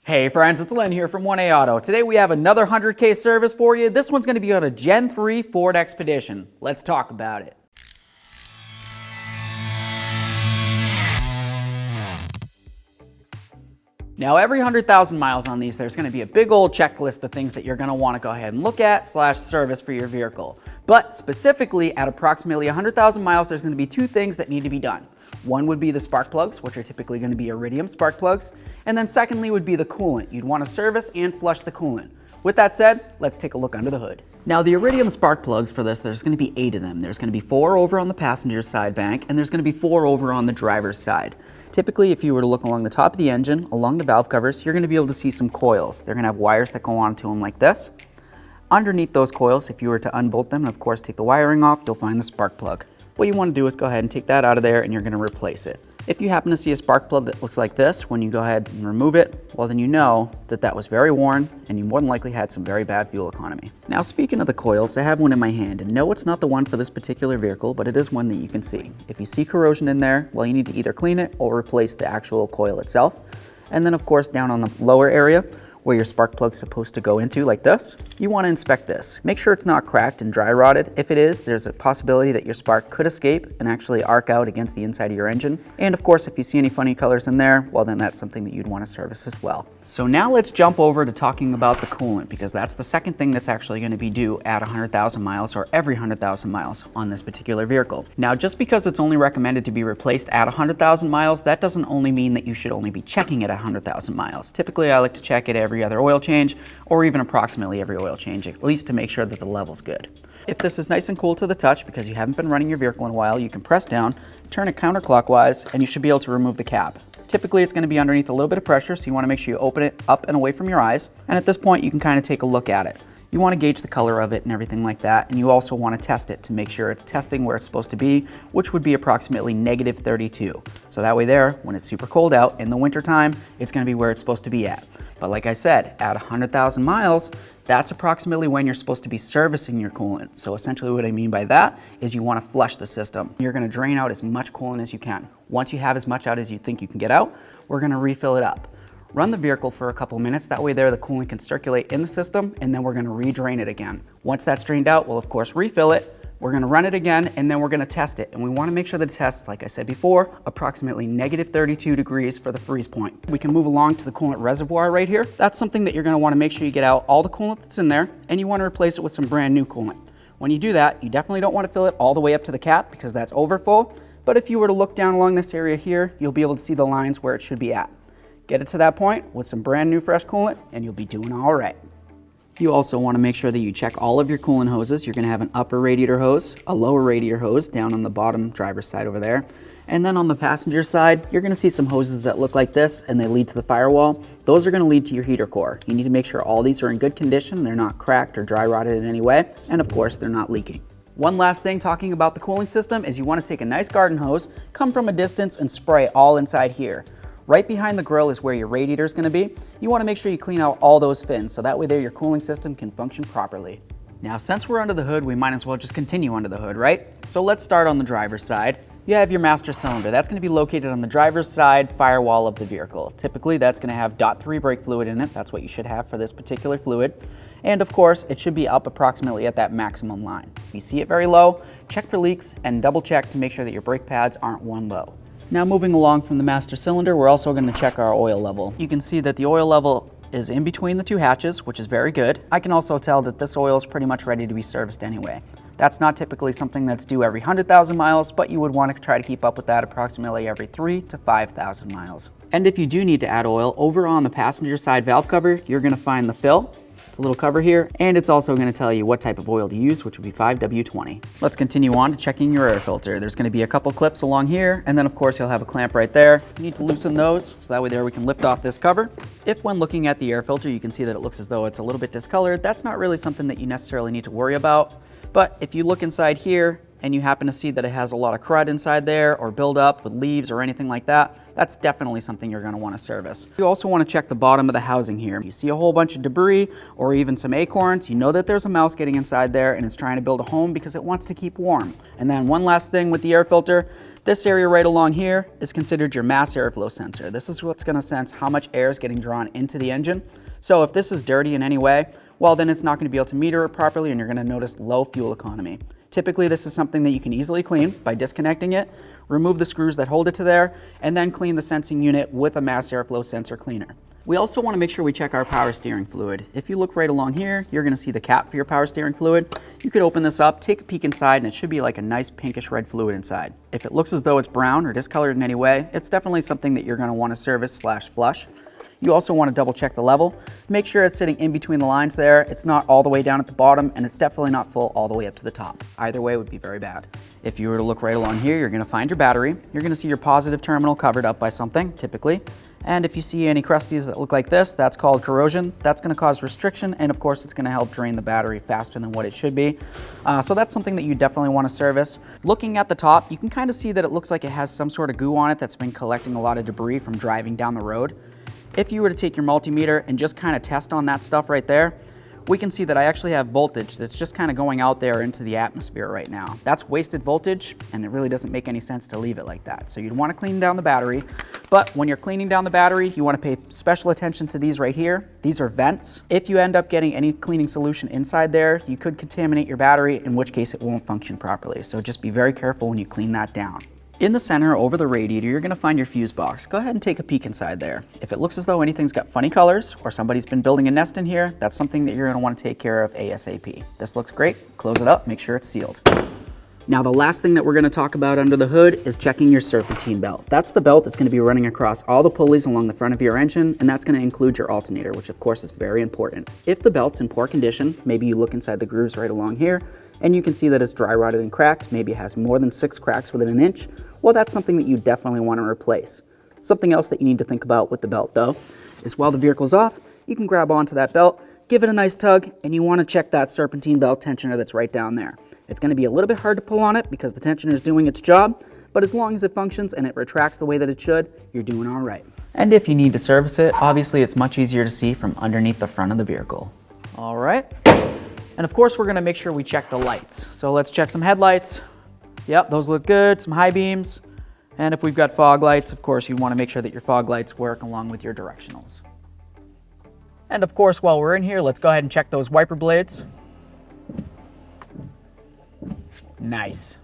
Hey friends, it's Len here from 1A Auto. Today we have another 100K service for you. This one's going to be on a Gen 3 Ford Expedition. Let's talk about it. Now every 100,000 miles on these, there's going to be a big old checklist of things that you're going to want to go ahead and look at / service for your vehicle. But specifically at approximately 100,000 miles, there's going to be two things that need to be done. One would be the spark plugs, which are typically going to be iridium spark plugs. And then secondly would be the coolant. You'd want to service and flush the coolant. With that said, let's take a look under the hood. Now the iridium spark plugs for this, there's going to be 8 of them. There's going to be 4 over on the passenger side bank, and there's going to be 4 over on the driver's side. Typically, if you were to look along the top of the engine, along the valve covers, you're going to be able to see some coils. They're going to have wires that go onto them like this. Underneath those coils, if you were to unbolt them and of course take the wiring off, you'll find the spark plug. What you want to do is go ahead and take that out of there and you're going to replace it. If you happen to see a spark plug that looks like this, when you go ahead and remove it, well then you know that that was very worn and you more than likely had some very bad fuel economy. Now speaking of the coils, I have one in my hand and no, it's not the one for this particular vehicle, but it is one that you can see. If you see corrosion in there, well you need to either clean it or replace the actual coil itself. And then of course down on the lower area, where your spark plug's supposed to go into like this, you want to inspect this. Make sure it's not cracked and dry rotted. If it is, there's a possibility that your spark could escape and actually arc out against the inside of your engine. And of course, if you see any funny colors in there, well then that's something that you'd want to service as well. So now let's jump over to talking about the coolant, because that's the second thing that's actually going to be due at 100,000 miles or every 100,000 miles on this particular vehicle. Now just because it's only recommended to be replaced at 100,000 miles, that doesn't only mean that you should only be checking it at 100,000 miles. Typically I like to check it every other oil change or even approximately every oil change, at least to make sure that the level's good. If this is nice and cool to the touch because you haven't been running your vehicle in a while, you can press down, turn it counterclockwise, and you should be able to remove the cap. Typically it's going to be underneath a little bit of pressure, so you want to make sure you open it up and away from your eyes. And at this point you can kind of take a look at it. You want to gauge the color of it and everything like that, and you also want to test it to make sure it's testing where it's supposed to be, which would be approximately -32. So that way there, when it's super cold out in the winter time, it's going to be where it's supposed to be at. But like I said, at 100,000 miles, that's approximately when you're supposed to be servicing your coolant. So essentially what I mean by that is you want to flush the system. You're going to drain out as much coolant as you can. Once you have as much out as you think you can get out, we're going to refill it up. Run the vehicle for a couple minutes, that way there the coolant can circulate in the system, and then we're going to re-drain it again. Once that's drained out, we'll of course refill it, we're going to run it again, and then we're going to test it. And we want to make sure that it tests, like I said before, approximately -32 degrees for the freeze point. We can move along to the coolant reservoir right here. That's something that you're going to want to make sure you get out all the coolant that's in there, and you want to replace it with some brand new coolant. When you do that, you definitely don't want to fill it all the way up to the cap because that's overfull, but if you were to look down along this area here, you'll be able to see the lines where it should be at. Get it to that point with some brand new fresh coolant and you'll be doing all right. You also want to make sure that you check all of your coolant hoses. You're going to have an upper radiator hose, a lower radiator hose down on the bottom driver's side over there. And then on the passenger side, you're going to see some hoses that look like this and they lead to the firewall. Those are going to lead to your heater core. You need to make sure all these are in good condition. They're not cracked or dry rotted in any way. And of course, they're not leaking. One last thing talking about the cooling system is you want to take a nice garden hose, come from a distance and spray all inside here. Right behind the grill is where your radiator is going to be. You want to make sure you clean out all those fins so that way there your cooling system can function properly. Now since we're under the hood, we might as well just continue under the hood, right? So let's start on the driver's side. You have your master cylinder. That's going to be located on the driver's side firewall of the vehicle. Typically that's going to have .3 brake fluid in it. That's what you should have for this particular fluid. And of course, it should be up approximately at that maximum line. If you see it very low, check for leaks and double check to make sure that your brake pads aren't one low. Now moving along from the master cylinder, we're also going to check our oil level. You can see that the oil level is in between the 2 hatches, which is very good. I can also tell that this oil is pretty much ready to be serviced anyway. That's not typically something that's due every 100,000 miles, but you would want to try to keep up with that approximately every 3,000 to 5,000 miles. And if you do need to add oil, over on the passenger side valve cover, you're going to find the fill. A little cover here, and it's also going to tell you what type of oil to use, which would be 5W20. Let's continue on to checking your air filter. There's going to be a couple clips along here, and then of course you'll have a clamp right there. You need to loosen those, so that way there we can lift off this cover. If when looking at the air filter you can see that it looks as though it's a little bit discolored, that's not really something that you necessarily need to worry about. But if you look inside here, and you happen to see that it has a lot of crud inside there or buildup with leaves or anything like that, that's definitely something you're going to want to service. You also want to check the bottom of the housing here. You see a whole bunch of debris or even some acorns, you know that there's a mouse getting inside there and it's trying to build a home because it wants to keep warm. And then one last thing with the air filter, this area right along here is considered your mass airflow sensor. This is what's going to sense how much air is getting drawn into the engine. So if this is dirty in any way, well, then it's not going to be able to meter it properly and you're going to notice low fuel economy. Typically, this is something that you can easily clean by disconnecting it, remove the screws that hold it to there, and then clean the sensing unit with a mass airflow sensor cleaner. We also want to make sure we check our power steering fluid. If you look right along here, you're going to see the cap for your power steering fluid. You could open this up, take a peek inside, and it should be like a nice pinkish red fluid inside. If it looks as though it's brown or discolored in any way, it's definitely something that you're going to want to service/flush. You also want to double check the level. Make sure it's sitting in between the lines there. It's not all the way down at the bottom, and it's definitely not full all the way up to the top. Either way would be very bad. If you were to look right along here, you're going to find your battery. You're going to see your positive terminal covered up by something, typically. And if you see any crusties that look like this, that's called corrosion. That's going to cause restriction, and of course, it's going to help drain the battery faster than what it should be. So that's something that you definitely want to service. Looking at the top, you can kind of see that it looks like it has some sort of goo on it that's been collecting a lot of debris from driving down the road. If you were to take your multimeter and just kind of test on that stuff right there, we can see that I actually have voltage that's just kind of going out there into the atmosphere right now. That's wasted voltage, and it really doesn't make any sense to leave it like that. So you'd want to clean down the battery, but when you're cleaning down the battery, you want to pay special attention to these right here. These are vents. If you end up getting any cleaning solution inside there, you could contaminate your battery, in which case it won't function properly. So just be very careful when you clean that down. In the center, over the radiator, you're going to find your fuse box. Go ahead and take a peek inside there. If it looks as though anything's got funny colors or somebody's been building a nest in here, that's something that you're going to want to take care of ASAP. This looks great. Close it up, make sure it's sealed. Now, the last thing that we're going to talk about under the hood is checking your Serpentine belt. That's the belt that's going to be running across all the pulleys along the front of your engine, and that's going to include your alternator, which of course is very important. If the belt's in poor condition, maybe you look inside the grooves right along here, and you can see that it's dry rotted and cracked, maybe it has more than 6 cracks within an inch, well, that's something that you definitely want to replace. Something else that you need to think about with the belt, though, is while the vehicle's off, you can grab onto that belt, give it a nice tug, and you want to check that Serpentine belt tensioner that's right down there. It's going to be a little bit hard to pull on it because the tensioner is doing its job, but as long as it functions and it retracts the way that it should, you're doing all right. And if you need to service it, obviously it's much easier to see from underneath the front of the vehicle. All right. And of course, we're going to make sure we check the lights. So let's check some headlights. Yep, those look good. Some high beams. And if we've got fog lights, of course, you want to make sure that your fog lights work along with your directionals. And of course, while we're in here, let's go ahead and check those wiper blades. Nice.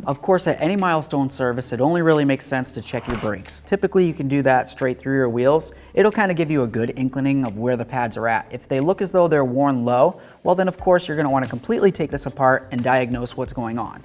Of course, at any milestone service, it only really makes sense to check your brakes. Typically, you can do that straight through your wheels. It'll kind of give you a good inkling of where the pads are at. If they look as though they're worn low, well then of course you're going to want to completely take this apart and diagnose what's going on.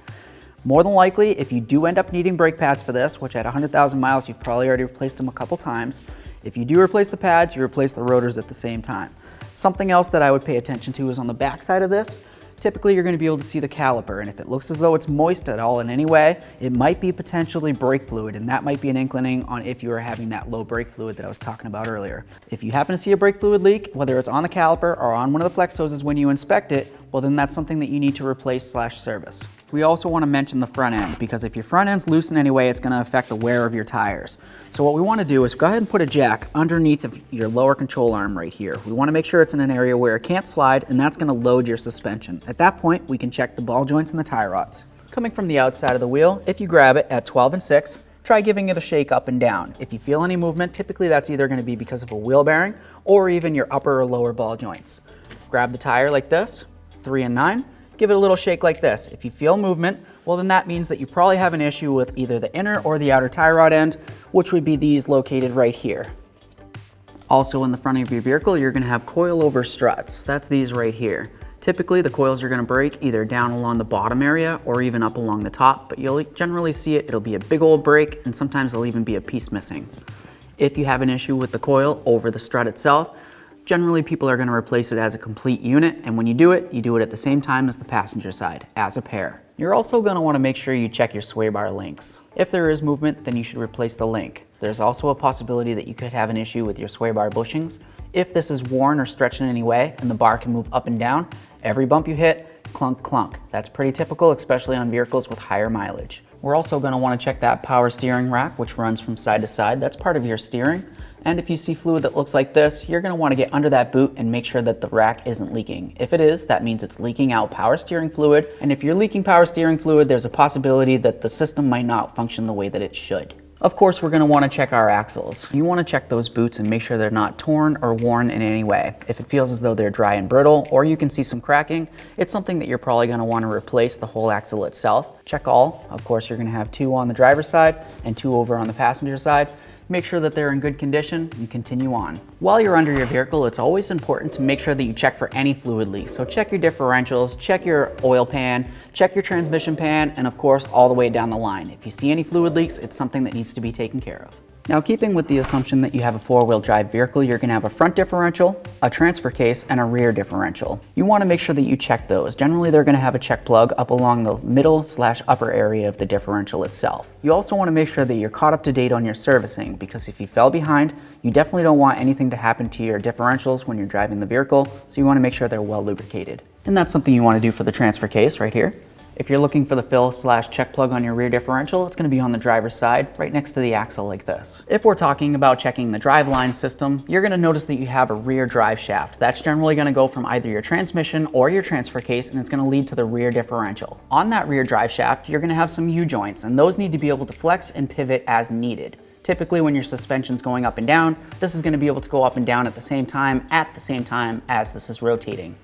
More than likely, if you do end up needing brake pads for this, which at 100,000 miles you've probably already replaced them a couple times, if you do replace the pads, you replace the rotors at the same time. Something else that I would pay attention to is on the back side of this. Typically, you're going to be able to see the caliper, and if it looks as though it's moist at all in any way, it might be potentially brake fluid, and that might be an inclining on if you are having that low brake fluid that I was talking about earlier. If you happen to see a brake fluid leak, whether it's on the caliper or on one of the flex hoses when you inspect it, well then that's something that you need to replace/service. We also want to mention the front end, because if your front end's loose in any way, it's going to affect the wear of your tires. So what we want to do is go ahead and put a jack underneath of your lower control arm right here. We want to make sure it's in an area where it can't slide, and that's going to load your suspension. At that point, we can check the ball joints and the tie rods. Coming from the outside of the wheel, if you grab it at 12 and 6, try giving it a shake up and down. If you feel any movement, typically that's either going to be because of a wheel bearing or even your upper or lower ball joints. Grab the tire like this, 3 and 9, give it a little shake like this. If you feel movement, well then that means that you probably have an issue with either the inner or the outer tie rod end, which would be these located right here. Also in the front of your vehicle, you're going to have coil-over struts. That's these right here. Typically, the coils are going to break either down along the bottom area or even up along the top, but you'll generally see it. It'll be a big old break, and sometimes there'll even be a piece missing. If you have an issue with the coil over the strut itself, generally people are going to replace it as a complete unit, and when you do it at the same time as the passenger side, as a pair. You're also going to want to make sure you check your sway bar links. If there is movement, then you should replace the link. There's also a possibility that you could have an issue with your sway bar bushings. If this is worn or stretched in any way and the bar can move up and down, every bump you hit, clunk, clunk. That's pretty typical, especially on vehicles with higher mileage. We're also going to want to check that power steering rack, which runs from side to side. That's part of your steering. And if you see fluid that looks like this, you're going to want to get under that boot and make sure that the rack isn't leaking. If it is, that means it's leaking out power steering fluid. And if you're leaking power steering fluid, there's a possibility that the system might not function the way that it should. Of course, we're going to want to check our axles. You want to check those boots and make sure they're not torn or worn in any way. If it feels as though they're dry and brittle, or you can see some cracking, it's something that you're probably going to want to replace the whole axle itself. Check all. Of course, you're going to have 2 on the driver's side and 2 over on the passenger side. Make sure that they're in good condition and continue on. While you're under your vehicle, it's always important to make sure that you check for any fluid leaks. So check your differentials, check your oil pan, check your transmission pan, and of course, all the way down the line. If you see any fluid leaks, it's something that needs to be taken care of. Now, keeping with the assumption that you have a 4-wheel drive vehicle, you're going to have a front differential, a transfer case, and a rear differential. You want to make sure that you check those. Generally, they're going to have a check plug up along the middle/upper area of the differential itself. You also want to make sure that you're caught up to date on your servicing, because if you fell behind, you definitely don't want anything to happen to your differentials when you're driving the vehicle, so you want to make sure they're well lubricated. And that's something you want to do for the transfer case right here. If you're looking for the fill/check plug on your rear differential, it's going to be on the driver's side, right next to the axle like this. If we're talking about checking the driveline system, you're going to notice that you have a rear drive shaft. That's generally going to go from either your transmission or your transfer case, and it's going to lead to the rear differential. On that rear drive shaft, you're going to have some U-joints, and those need to be able to flex and pivot as needed. Typically, when your suspension's going up and down, this is going to be able to go up and down at the same time as this is rotating.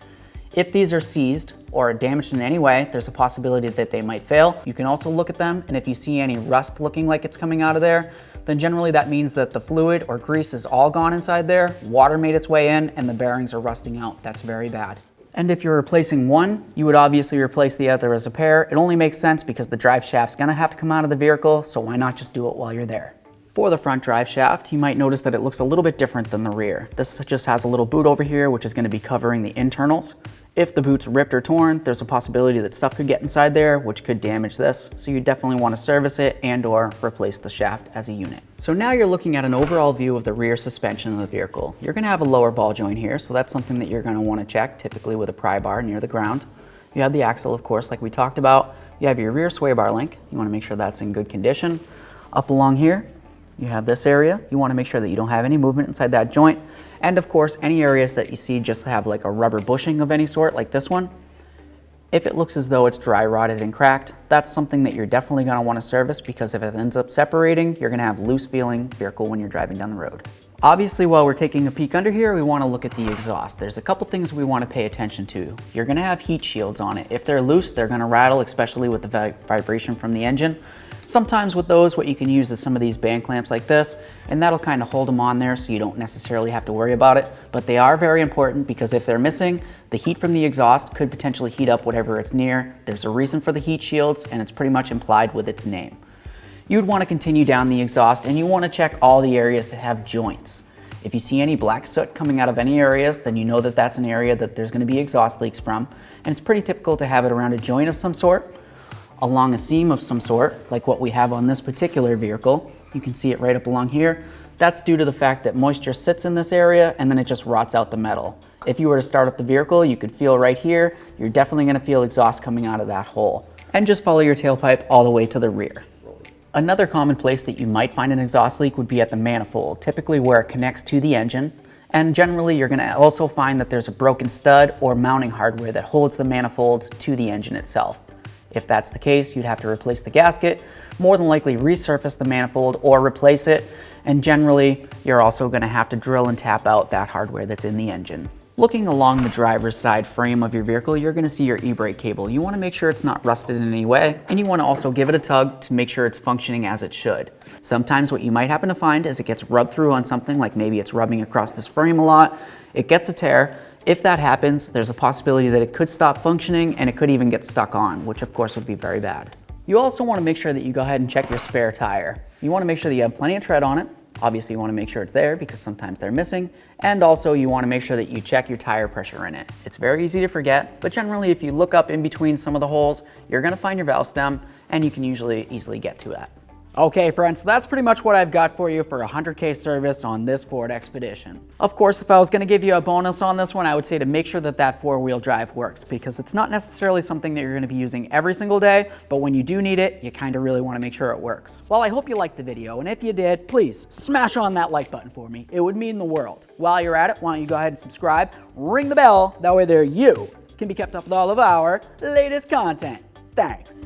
If these are seized or damaged in any way, there's a possibility that they might fail. You can also look at them, and if you see any rust looking like it's coming out of there, then generally that means that the fluid or grease is all gone inside there, water made its way in, and the bearings are rusting out. That's very bad. And if you're replacing one, you would obviously replace the other as a pair. It only makes sense because the drive shaft's gonna have to come out of the vehicle, so why not just do it while you're there? For the front drive shaft, you might notice that it looks a little bit different than the rear. This just has a little boot over here, which is going to be covering the internals. If the boot's ripped or torn, there's a possibility that stuff could get inside there, which could damage this. So you definitely want to service it and or replace the shaft as a unit. So now you're looking at an overall view of the rear suspension of the vehicle. You're going to have a lower ball joint here, so that's something that you're going to want to check, typically with a pry bar near the ground. You have the axle, of course, like we talked about. You have your rear sway bar link. You want to make sure that's in good condition. Up along here, you have this area. You want to make sure that you don't have any movement inside that joint. And of course, any areas that you see just have like a rubber bushing of any sort, like this one. If it looks as though it's dry rotted and cracked, that's something that you're definitely going to want to service, because if it ends up separating, you're going to have loose feeling vehicle when you're driving down the road. Obviously, while we're taking a peek under here, we want to look at the exhaust. There's a couple things we want to pay attention to. You're going to have heat shields on it. If they're loose, they're going to rattle, especially with the vibration from the engine. Sometimes with those, what you can use is some of these band clamps like this, and that'll kind of hold them on there so you don't necessarily have to worry about it. But they are very important, because if they're missing, the heat from the exhaust could potentially heat up whatever it's near. There's a reason for the heat shields, and it's pretty much implied with its name. You'd want to continue down the exhaust, and you want to check all the areas that have joints. If you see any black soot coming out of any areas, then you know that that's an area that there's going to be exhaust leaks from. And it's pretty typical to have it around a joint of some sort, along a seam of some sort, like what we have on this particular vehicle. You can see it right up along here. That's due to the fact that moisture sits in this area and then it just rots out the metal. If you were to start up the vehicle, you could feel right here, you're definitely going to feel exhaust coming out of that hole. And just follow your tailpipe all the way to the rear. Another common place that you might find an exhaust leak would be at the manifold, typically where it connects to the engine. And generally, you're going to also find that there's a broken stud or mounting hardware that holds the manifold to the engine itself. If that's the case, you'd have to replace the gasket, more than likely resurface the manifold or replace it. And generally, you're also going to have to drill and tap out that hardware that's in the engine. Looking along the driver's side frame of your vehicle, you're going to see your e-brake cable. You want to make sure it's not rusted in any way, and you want to also give it a tug to make sure it's functioning as it should. Sometimes what you might happen to find is it gets rubbed through on something, like maybe it's rubbing across this frame a lot, it gets a tear. If that happens, there's a possibility that it could stop functioning and it could even get stuck on, which of course would be very bad. You also want to make sure that you go ahead and check your spare tire. You want to make sure that you have plenty of tread on it. Obviously, you want to make sure it's there because sometimes they're missing. And also you want to make sure that you check your tire pressure in it. It's very easy to forget, but generally if you look up in between some of the holes, you're going to find your valve stem and you can usually easily get to that. Okay friends, so that's pretty much what I've got for you for a 100K service on this Ford Expedition. Of course, if I was going to give you a bonus on this one, I would say to make sure that that four-wheel drive works, because it's not necessarily something that you're going to be using every single day, but when you do need it, you kind of really want to make sure it works. Well, I hope you liked the video, and if you did, please smash on that like button for me. It would mean the world. While you're at it, why don't you go ahead and subscribe, ring the bell, that way there you can be kept up with all of our latest content. Thanks.